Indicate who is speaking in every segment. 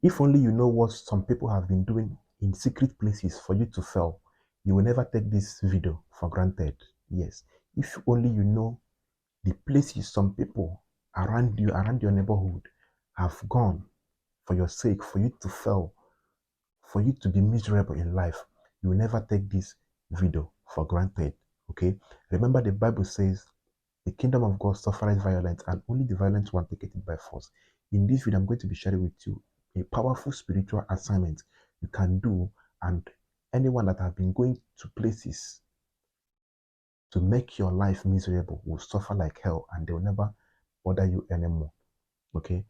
Speaker 1: If only you know what some people have been doing in secret places for you to fail, you will never take this video for granted. Yes. If only you know the places some people around you, around your neighborhood, have gone for your sake, for you to fail, for you to be miserable in life, you will never take this video for granted. Okay? Remember, the Bible says, the kingdom of God suffers violence, and only the violent one take it by force. In this video, I'm going to be sharing with you a powerful spiritual assignment you can do, and anyone that have been going to places to make your life miserable will suffer like hell, and they will never bother you anymore. Okay?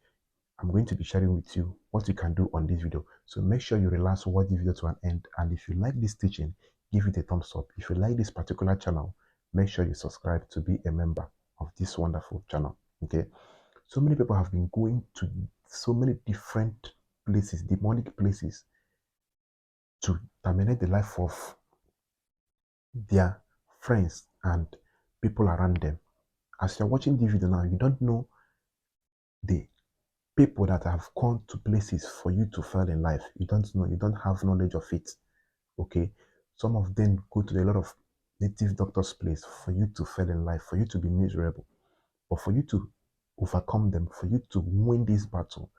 Speaker 1: I'm going to be sharing with you what you can do on this video. So make sure you relax, watch the video to an end. And if you like this teaching, give it a thumbs up. If you like this particular channel, make sure you subscribe to be a member of this wonderful channel. Okay. So many people have been going to so many different places, demonic places, to terminate the life of their friends and people around them. As you're watching this video now, you don't know the people that have gone to places for you to fail in life. You don't know, you don't have knowledge of it. Okay. Some of them go to a lot of native doctors' place for you to fail in life, for you to be miserable. But for you to overcome them, for you to win this battle,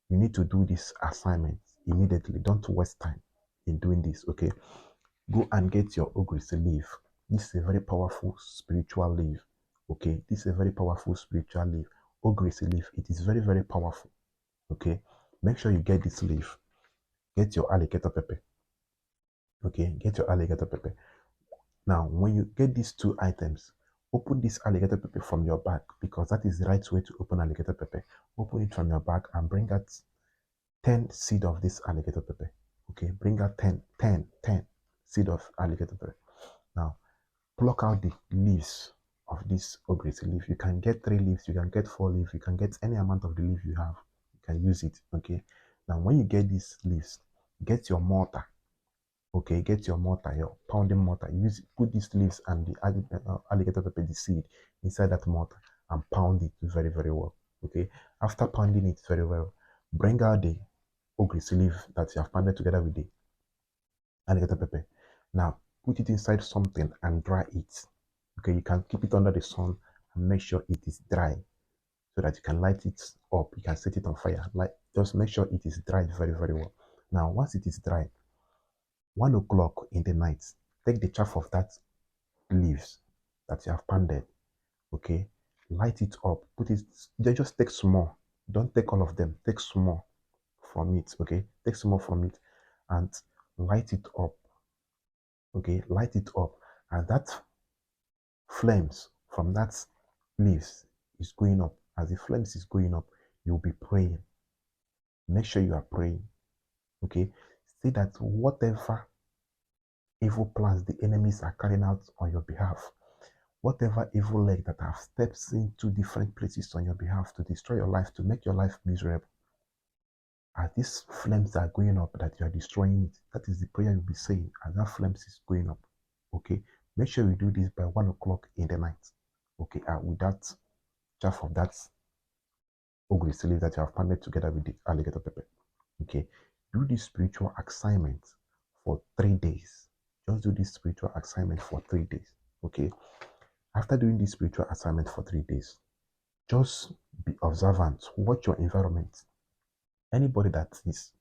Speaker 1: you need to do this assignment immediately. Don't waste time in doing this. Okay. Go and get your Ogris leaf. This is a very powerful spiritual leaf. Okay. This is a very powerful spiritual leaf. Ogris leaf. It is very, very powerful. Okay, make sure you get this leaf. Get your alligator pepper. Okay, get your alligator pepper. Now, when you get these two items, open this alligator pepper from your bag, because that is the right way to open alligator pepper. Open it from your bag and bring out 10 seed of this alligator pepper. Okay, bring out 10 seed of alligator pepper. Now, pluck out the leaves of this ogris leaf. You can get 3 leaves, you can get 4 leaves, you can get any amount of the leaf you have. You can use it. Okay. Now, when you get these leaves, get your mortar. Okay, get your mortar, your pounding mortar. Put these leaves and the alligator pepper, the seed, inside that mortar and pound it very, very well. Okay. After pounding it very well, bring out the ogris leaf that you have pounded together with the alligator pepper. Now, put it inside something and dry it. Okay, you can keep it under the sun and make sure it is dry so that you can light it up. You can set it on fire. Just make sure it is dried very, very well. Now, once it is dry, 1 o'clock in the night, take the chaff of that leaves that you have pounded. Okay, light it up. Put it. Just take small. Don't take all of them. Take small from it. Okay, take small from it and light it up. Okay, light it up, and that flames from that leaves is going up. As the flames is going up, you'll be praying. Make sure you are praying. Okay, say that whatever evil plans the enemies are carrying out on your behalf, whatever evil leg that have stepped into different places on your behalf to destroy your life, to make your life miserable, as these flames are going up, that you are destroying it. That is the prayer you'll be saying as that flames is going up. Okay, make sure you do this by 1 o'clock in the night. Okay, with that chaff of that ogris leaf that you have pounded together with the alligator pepper. Okay, do this spiritual assignment for 3 days. Just do this spiritual assignment for 3 days. Okay, after doing this spiritual assignment for 3 days, just be observant. Watch your environment. Anybody that is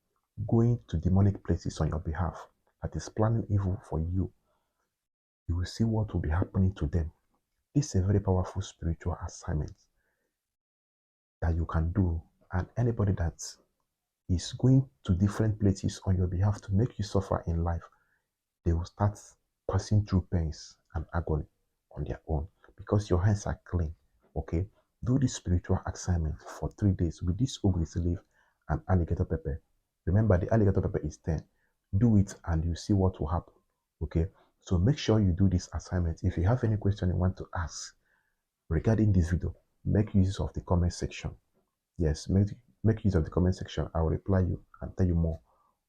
Speaker 1: going to demonic places on your behalf, that is planning evil for you, you will see what will be happening to them. This is a very powerful spiritual assignment that you can do. And anybody that is going to different places on your behalf to make you suffer in life, they will start passing through pains and agony on their own, because your hands are clean. Okay, do this spiritual assignment for 3 days with this ogris leaf and alligator pepper. Remember, the alligator pepper is 10. Do it and you see what will happen. Okay, so make sure you do this assignment. If you have any question you want to ask regarding this video, make use of the comment section. Yes, make use of the comment section. I will reply you and tell you more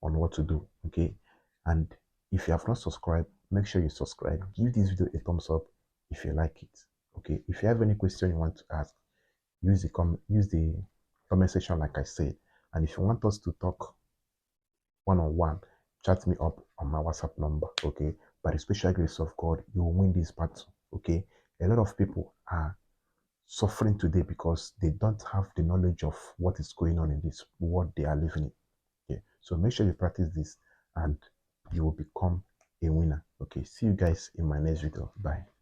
Speaker 1: on what to do. Okay, and if you have not subscribed, make sure you subscribe. Give this video a thumbs up if you like it. Okay, if you have any question you want to ask, use the comment section like I said. And if you want us to talk one-on-one, chat me up on my WhatsApp number, okay? By the special grace of God, you will win this battle, okay? A lot of people are suffering today because they don't have the knowledge of what is going on in this world they are living in. Okay, so make sure you practice this and you will become a winner. Okay, see you guys in my next video. Bye.